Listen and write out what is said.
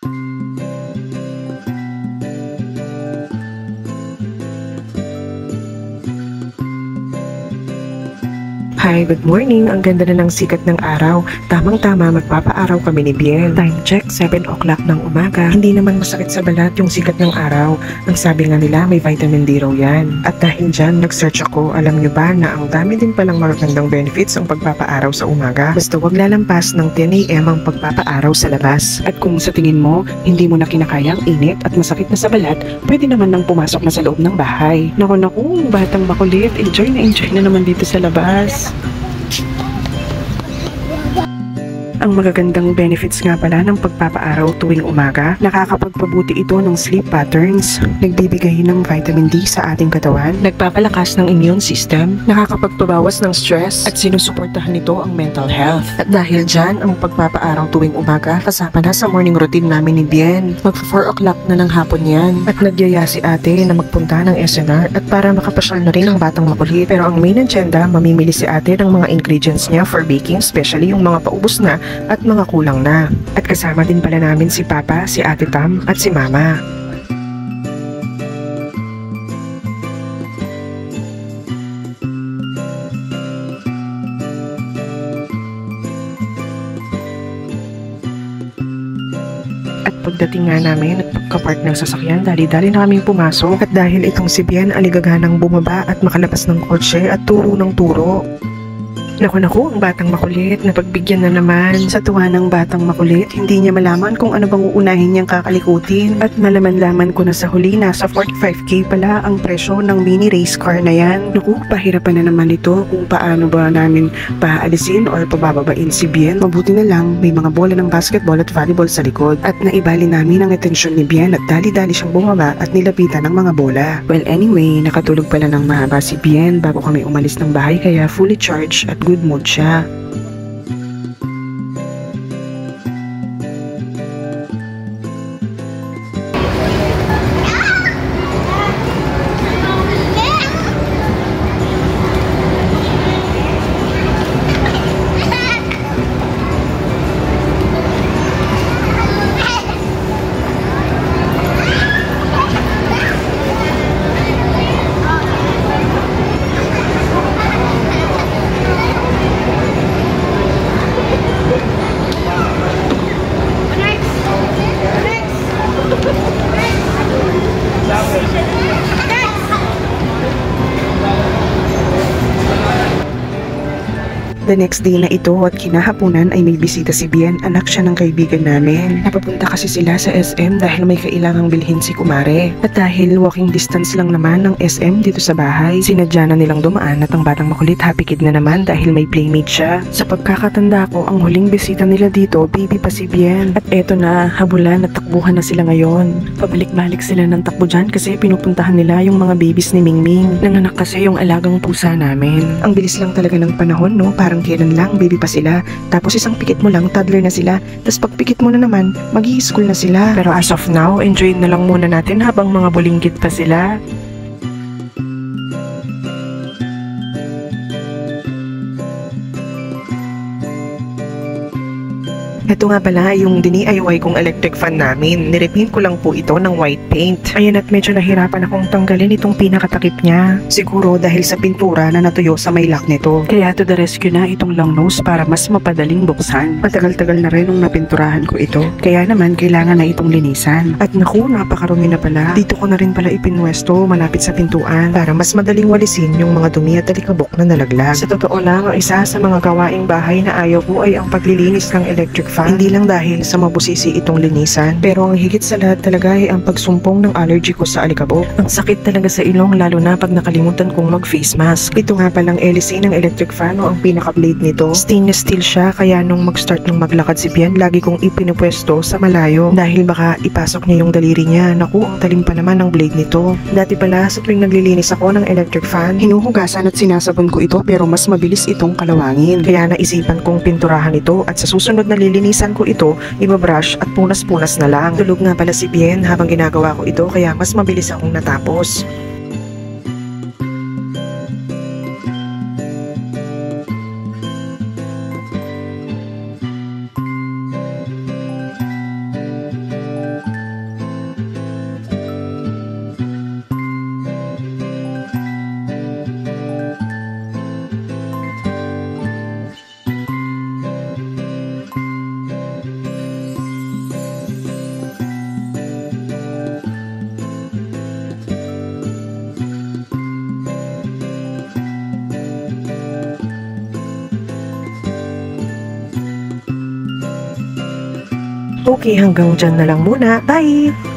Hi, good morning. Ang ganda na ng sikat ng araw. Tamang-tama, magpapaaraw kami ni Bien. Time check, 7 o'clock ng umaga. Hindi naman masakit sa balat yung sikat ng araw. Ang sabi nga nila, may vitamin D raw yan. At dahil dyan, nag-search ako. Alam nyo ba na ang dami din palang magagandang benefits ang pagpapaaraw sa umaga? Basta wag lalampas ng 10 AM ang pagpapaaraw sa labas. At kung sa tingin mo, hindi mo na kinakaya ang init at masakit na sa balat, pwede naman nang pumasok na sa loob ng bahay. Naku, batang makulit. Enjoy na naman dito sa labas. Ang magagandang benefits nga pala ng pagpapaaraw tuwing umaga, nakakapagpabuti ito ng sleep patterns, nagbibigay ng vitamin D sa ating katawan, nagpapalakas ng immune system, nakakapagpabawas ng stress, at sinusuportahan nito ang mental health. At dahil dyan, ang pagpapaaraw tuwing umaga kasama na sa morning routine namin ni Bien. Mag-4 o'clock na ng hapon yan. At nagyaya si ate na magpunta ng SNR at para makapasyal na rin ang batang makulit. Pero ang main agenda, mamimili si ate ng mga ingredients niya for baking, especially yung mga paubos na at mga kulang na. At kasama din pala namin si Papa, si Ate Tam at si Mama. At pagdating nga namin at pagkapark ng sasakyan, dali-dali na kaming pumasok. At dahil itong si Bien aligaganang bumaba at makalabas ng kotse at turo ng turo. Naku, ang batang makulit, napagbigyan na naman. Sa tuwa ng batang makulit, hindi niya malaman kung ano bang uunahin niyang kakalikutin. At malaman-laman ko na sa huli, nasa 45k pala ang presyo ng mini race car na yan. Naku, pahirapan na naman ito kung paano ba namin paalisin or pabababain si Bien. Mabuti na lang, may mga bola ng basketball at volleyball sa likod. At naibali namin ang atensyon ni Bien at dali-dali siyang bumaba at nilapitan ng mga bola. Well, anyway, nakatulog pala ng mahaba si Bien bago kami umalis ng bahay, kaya fully charged at good mood siya. The next day na ito at kinahaponan ay may bisita si Bien, anak siya ng kaibigan namin. Napapunta kasi sila sa SM dahil may kailangang bilhin si Kumare. At dahil walking distance lang naman ng SM dito sa bahay, sinadya na nilang dumaan at ang batang makulit happy kid na naman dahil may playmate siya. Sa pagkakatanda ko, ang huling bisita nila dito, baby pa si Bien. At eto na, habulan at takbuhan na sila ngayon. Pabalik-balik sila ng takbo dyan kasi pinupuntahan nila yung mga babies ni Mingming. Nanganak kasi yung alagang pusa namin. Ang bilis lang talaga ng panahon, no? Parang kailan lang, baby pa sila. Tapos isang pikit mo lang, toddler na sila. Tapos pag pikit mo na naman, mag-i-school na sila. Pero as of now, enjoy na lang muna natin habang mga bulinggit pa sila. Ito nga pala yung DIY kong electric fan namin. Nirepaint ko lang po ito ng white paint. Ayan, at medyo nahirapan akong tanggalin itong pinakatakip niya. Siguro dahil sa pintura na natuyo sa may lock nito. Kaya to the rescue na itong long nose para mas mapadaling buksan. Matagal-tagal na rin nung napinturahan ko ito. Kaya naman kailangan na itong linisan. At naku, napakarumi na pala. Dito ko na rin pala ipinwesto malapit sa pintuan para mas madaling walisin yung mga dumi at alikabok na nalaglag. Sa totoo lang, ang isa sa mga gawaing bahay na ayaw ko ay ang paglilinis ng electric fan. Hindi lang dahil sa mabusisi itong linisan, pero ang higit sa lahat talaga ay ang pagsumpong ng allergy ko sa alikabok. Ang sakit talaga sa ilong lalo na pag nakalimutan kong mag-face mask. Ito nga palang LC ng electric fan o ang pinaka-blade nito. Stainless steel siya kaya nung mag-start ng maglakad si Bien, lagi kong ipinupwesto sa malayo dahil baka ipasok niya yung daliri niya. Naku, ang talim pa naman ng blade nito. Dati pala sa tuwing naglilinis ako ng electric fan, hinuhugasan at sinasabon ko ito pero mas mabilis itong kalawangin. Kaya naisipan kong pinturahan ito at sa susunod na lilinisan ko ito, ibabrush at punas-punas na lang. Tulog nga pala si Bien habang ginagawa ko ito kaya mas mabilis akong natapos. Okay, hanggang dyan na lang muna. Bye!